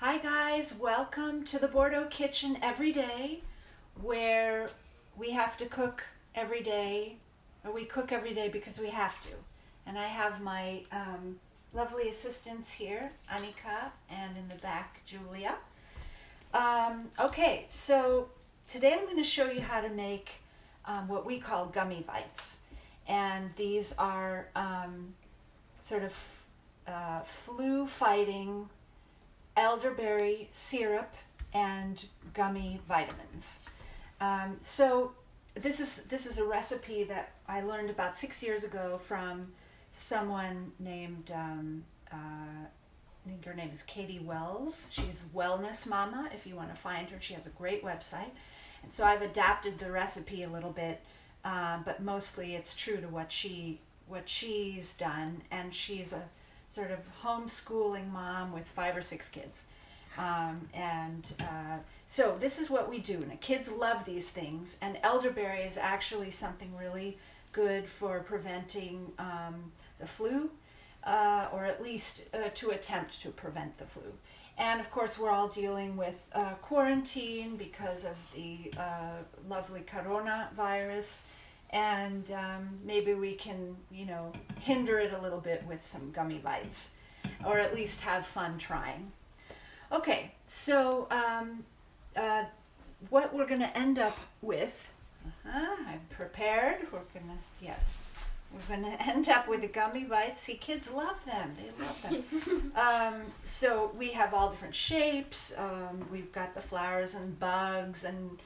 Hi guys, welcome to the Bordeaux kitchen every day, where we have to cook every day, or we cook every day because we have to. And I have my lovely assistants here, Annika, and in the back, Julia. Okay, so today I'm going to show you how to make what we call gummy bites. And these are sort of flu-fighting elderberry syrup and gummy vitamins. So this is a recipe that I learned about 6 years ago from someone named, I think her name is Katie Wells. She's Wellness Mama, if you want to find her. She has a great website. And so I've adapted the recipe a little bit, but mostly it's true to what she's done. And she's a sort of homeschooling mom with 5 or 6 kids. So this is what we do. And the kids love these things. And elderberry is actually something really good for preventing the flu, or at least to attempt to prevent the flu. And of course, we're all dealing with quarantine because of the lovely coronavirus. And maybe we can, hinder it a little bit with some gummy bites, or at least have fun trying. Okay, so what we're going to end up with, I'm prepared, we're going to end up with the gummy bites. See, kids love them, they love them. So we have all different shapes, we've got the flowers and bugs and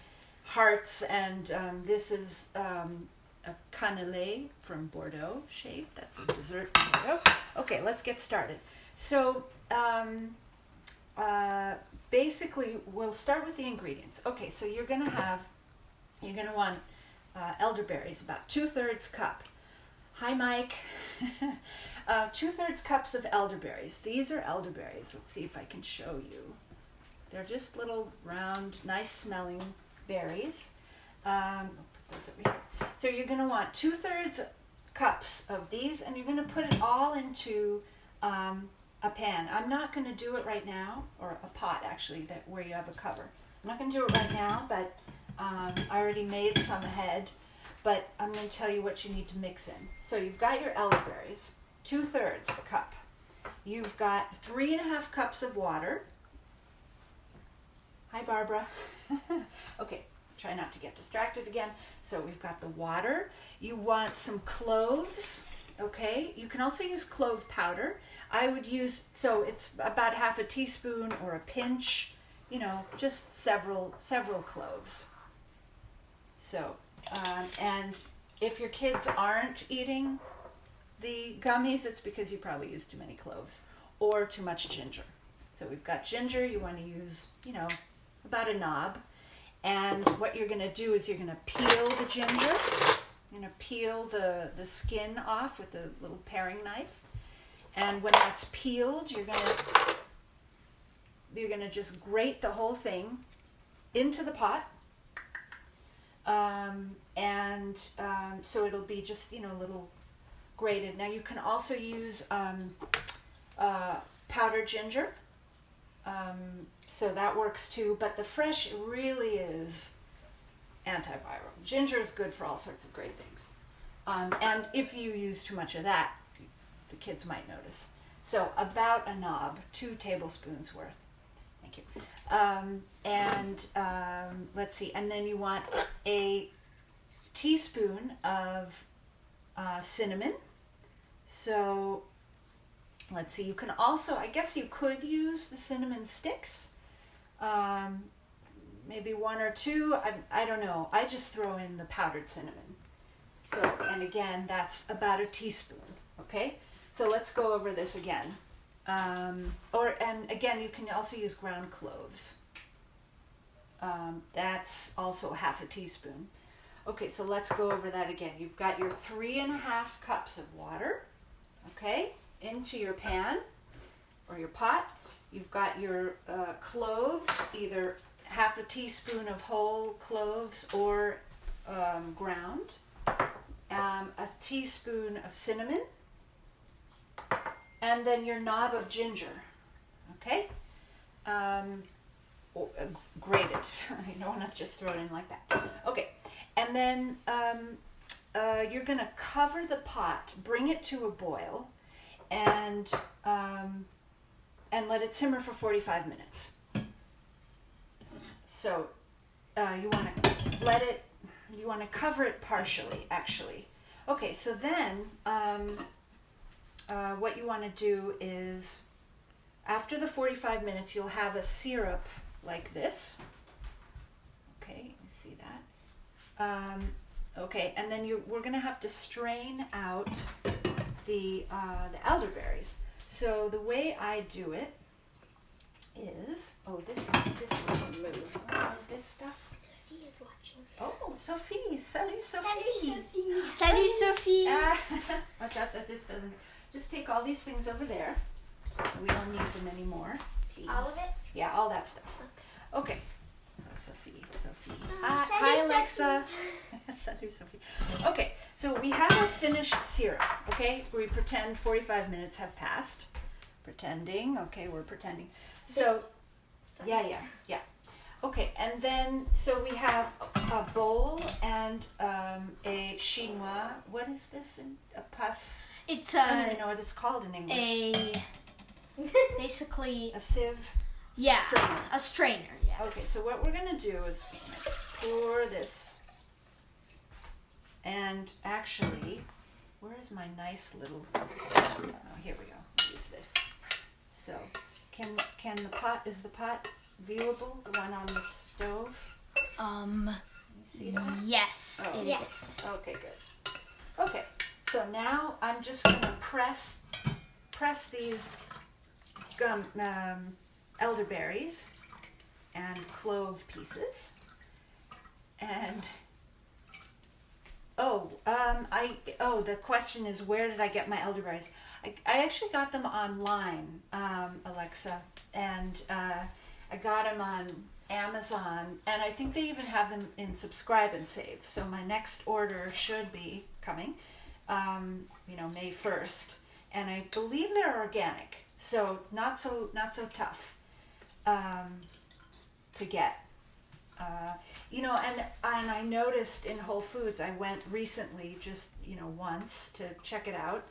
hearts, and this is a cannelé from Bordeaux shape. That's a dessert in Bordeaux. Okay, let's get started. So basically, we'll start with the ingredients. Okay, so you're going to want elderberries, about 2/3 cup. Hi, Mike. 2/3 cups of elderberries. These are elderberries. Let's see if I can show you. They're just little round, nice smelling berries. I'll put those over here. So you're going to want 2/3 cups of these, and you're going to put it all into a pan. I'm not going to do it right now, or a pot actually, where you have a cover. I'm not going to do it right now, but I already made some ahead. But I'm going to tell you what you need to mix in. So you've got your elderberries, 2/3 cup. You've got 3.5 cups of water. Hi, Barbara. Okay, try not to get distracted again. So we've got the water. You want some cloves, okay? You can also use clove powder. I would use, so it's about 1/2 teaspoon or a pinch, just several cloves. So, and if your kids aren't eating the gummies, it's because you probably used too many cloves or too much ginger. So we've got ginger. You want to use, about a knob. And what you're going to do is you're going to peel the ginger. You're going to peel the skin off with a little paring knife. And when that's peeled, you're going to just grate the whole thing into the pot. So it'll be just, a little grated. Now you can also use powdered ginger. So that works too, but the fresh really is antiviral. Ginger is good for all sorts of great things. And if you use too much of that, the kids might notice. So about a knob, 2 tablespoons worth. Thank you. Let's see, and then you want a teaspoon of cinnamon. So let's see, you can also, I guess you could use the cinnamon sticks, maybe 1 or 2, I don't know. I just throw in the powdered cinnamon. So, and again, that's about a teaspoon, okay? So let's go over this again. And again, you can also use ground cloves. That's also 1/2 teaspoon. Okay, so let's go over that again. You've got your 3.5 cups of water, okay, into your pan or your pot. You've got your cloves, either 1/2 teaspoon of whole cloves or ground, a teaspoon of cinnamon, and then your knob of ginger, okay? grated. You don't want to just throw it in like that. Okay, and then you're going to cover the pot, bring it to a boil, and let it simmer for 45 minutes. So you want to cover it partially, actually. Okay, so then what you want to do is, after the 45 minutes, you'll have a syrup like this. Okay, you see that? Okay, and then we're going to have to strain out the elderberries. So the way I do it is, this will move. This stuff. Sophie is watching. Oh, Sophie! Salut, Sophie! Salut, Sophie! Salut, Sophie! Watch out that this doesn't. Just take all these things over there. We don't need them anymore. Please. All of it? Yeah, all that stuff. Okay. So Sophie. Salut, Hi, Alexa. Salut, Sophie. Okay, so we have our finished syrup. Okay, we pretend 45 minutes have passed. Pretending. Okay, we're pretending. So, yeah. Okay, and then, so we have a bowl and a chinois. What is this? A passe? It's I don't even know what it's called in English. Basically A sieve? Yeah, Strainer. a strainer, yeah. Okay, so what we're going to do is pour this. And actually, where's my nice little... here we go. Use this. So, can the pot... Is the pot viewable? The one on the stove? You see that? Yes, Oh. it is. Okay, good. Okay, so now I'm just going to press these elderberries and clove pieces. And the question is, where did I get my elderberries? I actually got them online, Alexa, and I got them on Amazon, and I think they even have them in Subscribe and Save. So my next order should be coming, May 1st, and I believe they're organic, so not so tough to get. And I noticed in Whole Foods, I went recently, just once to check it out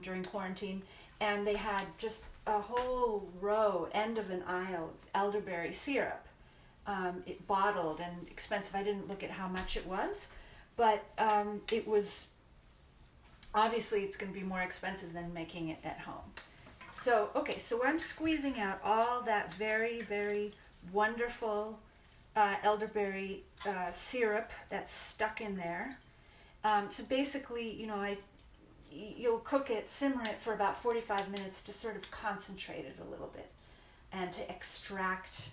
during quarantine, and they had just a whole row, end of an aisle, of elderberry syrup. It bottled and expensive. I didn't look at how much it was, but it was, obviously it's going to be more expensive than making it at home. So, okay, so I'm squeezing out all that very, very wonderful elderberry syrup that's stuck in there. So basically, you'll cook it, simmer it for about 45 minutes to sort of concentrate it a little bit and to extract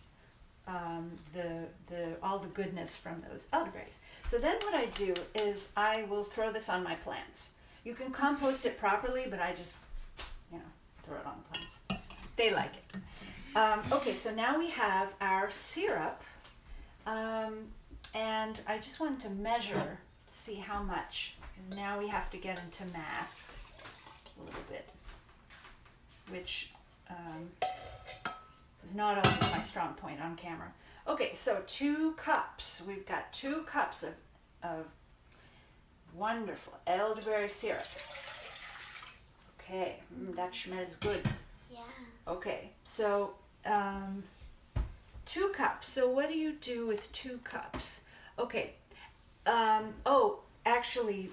all the goodness from those elderberries. So then what I do is I will throw this on my plants. You can compost it properly, but I just, throw it on the plants. They like it. Okay, so now we have our syrup, and I just wanted to measure to see how much. And now we have to get into math a little bit, which is not always my strong point on camera. Okay, so 2 cups. We've got 2 cups of wonderful elderberry syrup. Okay, that smells good. Yeah. Okay, so 2 cups. So what do you do with 2 cups? Okay. Actually,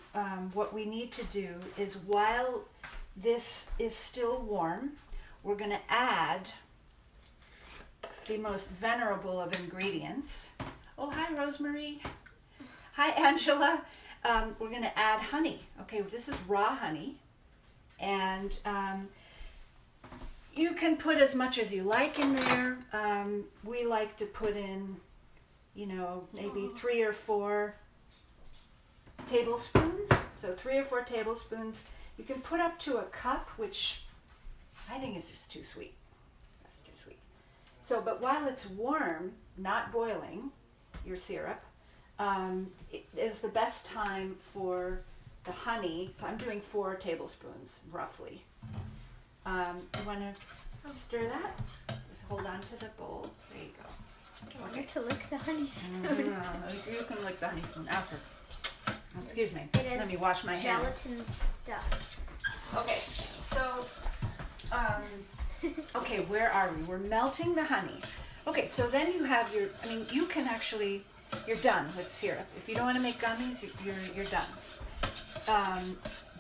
what we need to do is, while this is still warm, we're going to add the most venerable of ingredients. Oh, hi, Rosemary. Hi, Angela. We're going to add honey. Okay, this is raw honey. And you can put as much as you like in there. We like to put in, maybe 3 or 4 tablespoons. So 3 or 4 tablespoons. You can put up to a cup, which I think is just too sweet. That's too sweet. So, but while it's warm, not boiling, your syrup, it is the best time for the honey. So I'm doing 4 tablespoons, roughly. You want to stir that? Just hold on onto the bowl. There you go. I want to lick the honey spoon. You can lick the honey spoon after. Excuse me. It is Let me wash my hands. gelatin stuff. Okay, so, okay, where are we? We're melting the honey. Okay, so then you have your, I mean, you can actually, you're done with syrup. If you don't want to make gummies, you're done.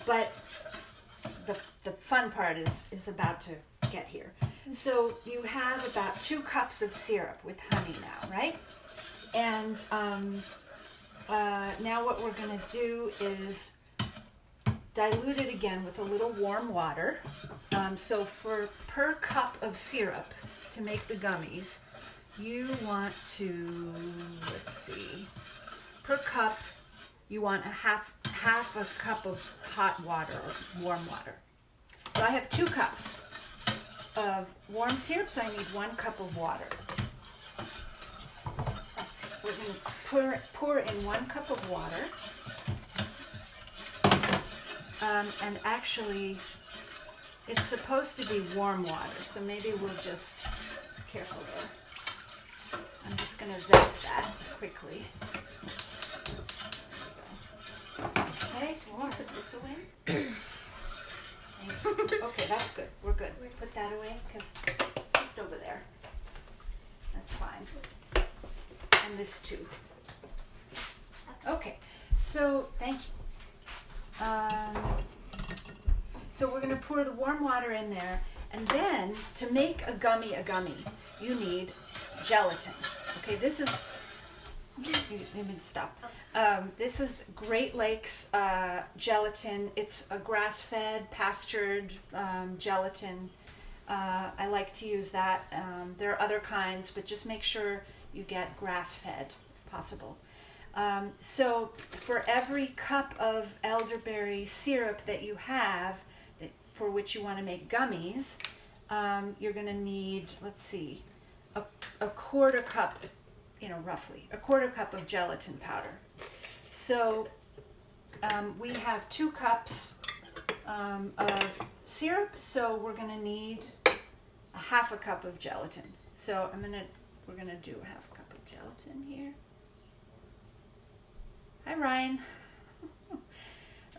But the fun part is about to get here. So you have about 2 cups of syrup with honey now, right? And now what we're going to do is dilute it again with a little warm water. So per cup of syrup to make the gummies, you want to, let's see, per cup you want a half a cup of hot water or warm water. So I have 2 cups of warm syrup, so I need 1 cup of water. We're going to pour in 1 cup of water. And actually, it's supposed to be warm water, so maybe we'll just, careful there. I'm just going to zap that quickly. Okay, it's warm. Put this away. Okay, that's good. We're good. Put that away, because just over there. That's fine. And this too. Okay, so thank you. So we're going to pour the warm water in there, and then to make a gummy, you need gelatin. Okay, this is, let me stop. This is Great Lakes gelatin. It's a grass-fed, pastured gelatin. I like to use that. There are other kinds, but just make sure you get grass-fed if possible. So for every cup of elderberry syrup that you have, for which you want to make gummies, you're going to need, let's see, a quarter cup, roughly, a quarter cup of gelatin powder. So we have 2 cups of syrup, so we're going to need a half a cup of gelatin. So we're going to do a half cup of gelatin here. Hi, Ryan.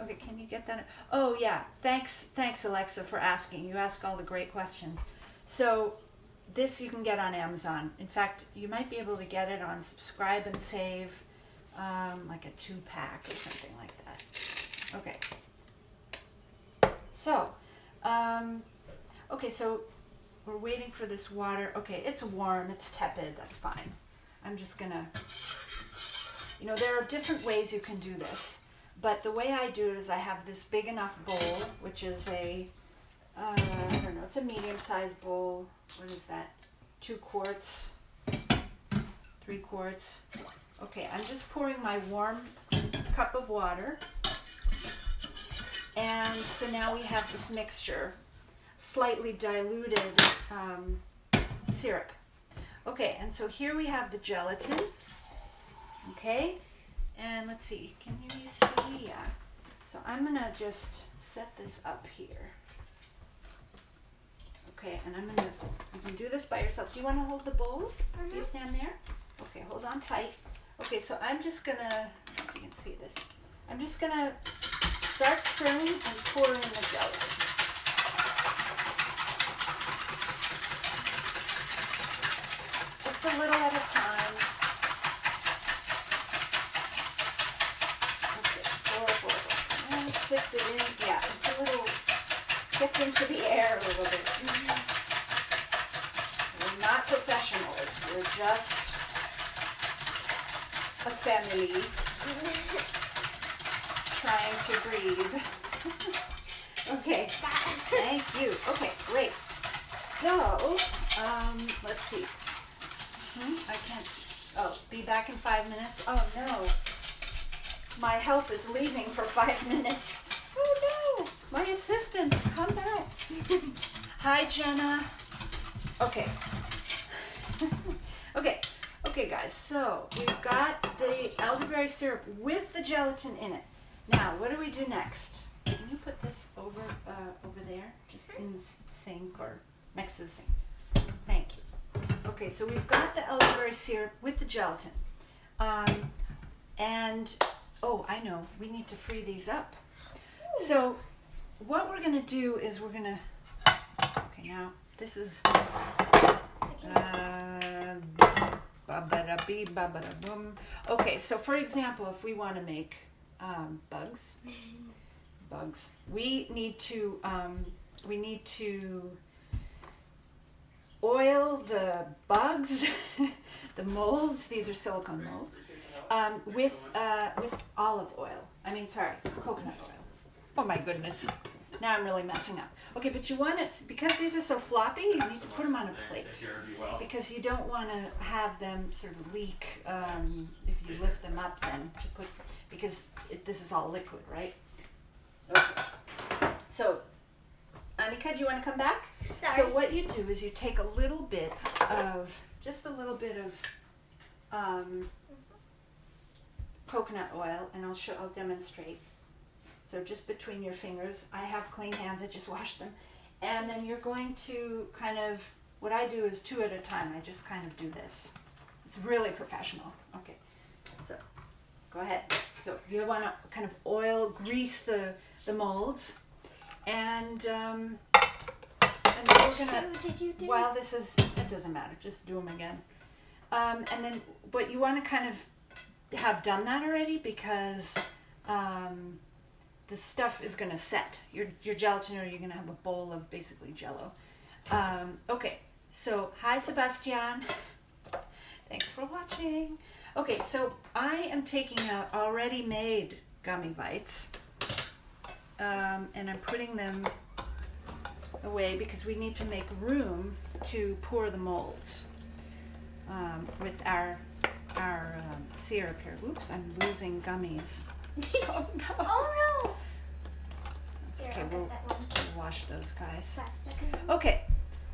Okay, can you get that? Oh, yeah. Thanks, Alexa, for asking. You ask all the great questions. So this you can get on Amazon. In fact, you might be able to get it on Subscribe and Save, like a 2-pack or something like that. Okay. So, okay, so we're waiting for this water. Okay, it's warm. It's tepid. That's fine. I'm just going to... there are different ways you can do this, but the way I do it is I have this big enough bowl, which is I don't know, it's a medium-sized bowl. What is that? 2 quarts, 3 quarts. Okay, I'm just pouring my warm cup of water. And so now we have this mixture, slightly diluted syrup. Okay, and so here we have the gelatin. Okay, and let's see, can you see? Yeah. So I'm going to just set this up here. Okay, and you can do this by yourself. Do you want to hold the bowl? Mm-hmm. You stand there? Okay, hold on tight. Okay, so I'm just going to, I don't know if you can see this. I'm just going to start stirring and pour in the gelatin. Just a little at a time. Sift it in. Yeah, it's a little, gets into the air a little bit. We're not professionals. We're just a family trying to breathe. Okay, thank you. Okay, great. So, let's see. I can't, be back in 5 minutes. Oh no. My help is leaving for 5 minutes. Oh no, my assistant, come back. Hi, Jenna. Okay. Okay, guys, so we've got the elderberry syrup with the gelatin in it. Now, what do we do next? Can you put this over there, just in the sink or next to the sink? Thank you. Okay, so we've got the elderberry syrup with the gelatin. And, oh, I know, we need to free these up. So what we're going to do is we're going to, okay, now this is, ba-ba-da-bee, ba-ba-da-boom. Okay, so for example, if we want to make bugs, we need to oil the bugs, the molds. These are silicone molds, with olive oil. Coconut oil. Oh my goodness! Now I'm really messing up. Okay, but you want it because these are so floppy. You need to put them on a plate because you don't want to have them sort of leak if you lift them up. Then to put because this is all liquid, right? Okay. So, Annika, do you want to come back? Sorry. So what you do is you take a little bit of coconut oil, and I'll demonstrate. So just between your fingers, I have clean hands, I just washed them. And then you're going to what I do is 2 at a time. I just kind of do this. It's really professional. Okay, so go ahead. So you want to kind of grease the molds. And then we're going to, while this is, it doesn't matter, just do them again. And then, but you want to kind of have done that already because the stuff is going to set. Your gelatin, or you're going to have a bowl of basically Jello. Okay, so hi Sebastian. Thanks for watching. Okay, so I am taking out already made gummy bites, and I'm putting them away because we need to make room to pour the molds with our syrup here. Oops, I'm losing gummies. Oh no! Oh no! That's Here, okay. I'll We'll get that one. wash those guys. 5 seconds. Okay,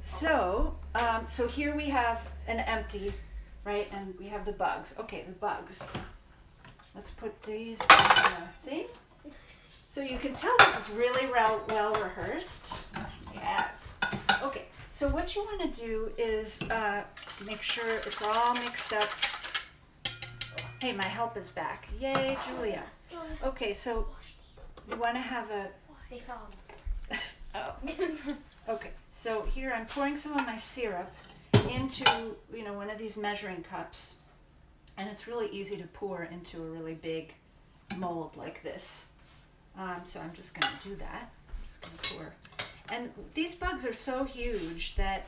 so here we have an empty, right, and we have the bugs. Okay, the bugs. Let's put these in the thing. So you can tell this is really well rehearsed. Yes. Okay, so what you want to do is make sure it's all mixed up. Hey, my help is back. Yay, Julia. Okay, so you want to have a... They fell on the Oh. Okay, so here I'm pouring some of my syrup into, one of these measuring cups. And it's really easy to pour into a really big mold like this. So I'm just going to do that. I'm just going to pour. And these bugs are so huge that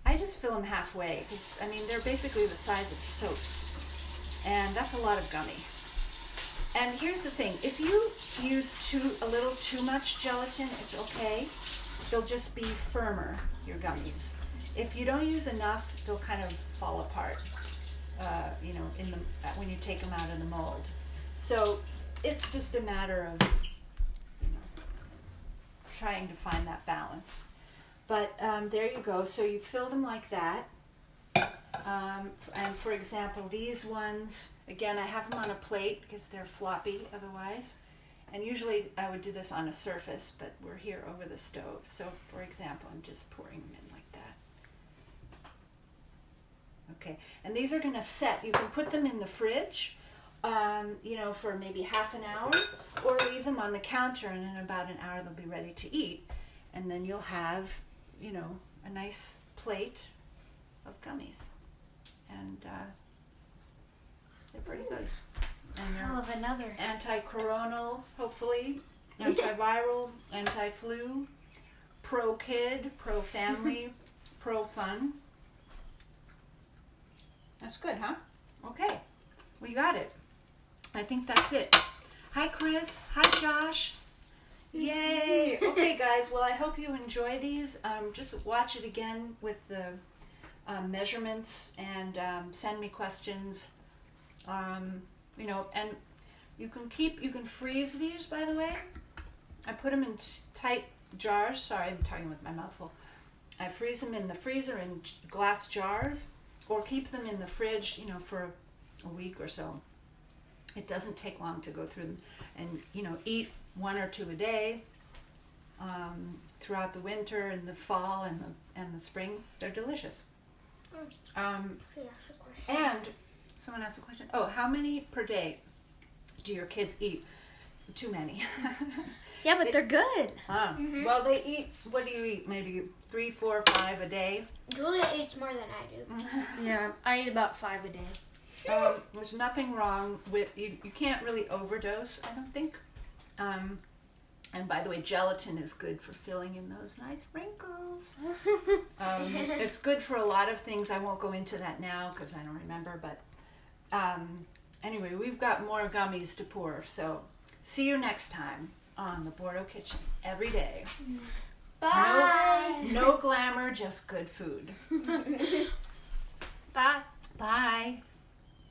I just fill them halfway. They're basically the size of soaps. And that's a lot of gummy. And here's the thing. If you use a little too much gelatin, it's okay. They'll just be firmer, your gummies. If you don't use enough, they'll kind of fall apart, when you take them out of the mold. So it's just a matter of trying to find that balance. But there you go. So you fill them like that. And for example, these ones, again, I have them on a plate because they're floppy otherwise. And usually I would do this on a surface, but we're here over the stove. So for example, I'm just pouring them in like that. Okay, and these are going to set. You can put them in the fridge, for maybe half an hour, or leave them on the counter, and in about an hour they'll be ready to eat. And then you'll have, a nice plate of gummies. And they're pretty good. And Hell of another. Anti-coronal, hopefully, antiviral, anti-flu, pro-kid, pro-family, pro-fun. That's good, huh? Okay, we got it. I think that's it. Hi, Chris. Hi, Josh. Yay! Okay, guys. Well, I hope you enjoy these. Just watch it again with the measurements and send me questions. And you can freeze these, by the way. I put them in tight jars. Sorry, I'm talking with my mouth full. I freeze them in the freezer in glass jars, or keep them in the fridge, for a week or so. It doesn't take long to go through them, and eat 1 or 2 a day throughout the winter and the fall and the spring. They're delicious. He asked a question. And someone asked a question. Oh, how many per day do your kids eat? Too many. Yeah, but they're good. Well, they eat. What do you eat? Maybe 3, 4, 5 a day. Julia eats more than I do. Yeah, I eat about 5 a day. There's nothing wrong with you. You can't really overdose, I don't think. And by the way, gelatin is good for filling in those nice wrinkles. It's good for a lot of things. I won't go into that now because I don't remember. But anyway, we've got more gummies to pour. So see you next time on the Bordeaux Kitchen every day. Bye. No glamour, just good food. Bye. Bye.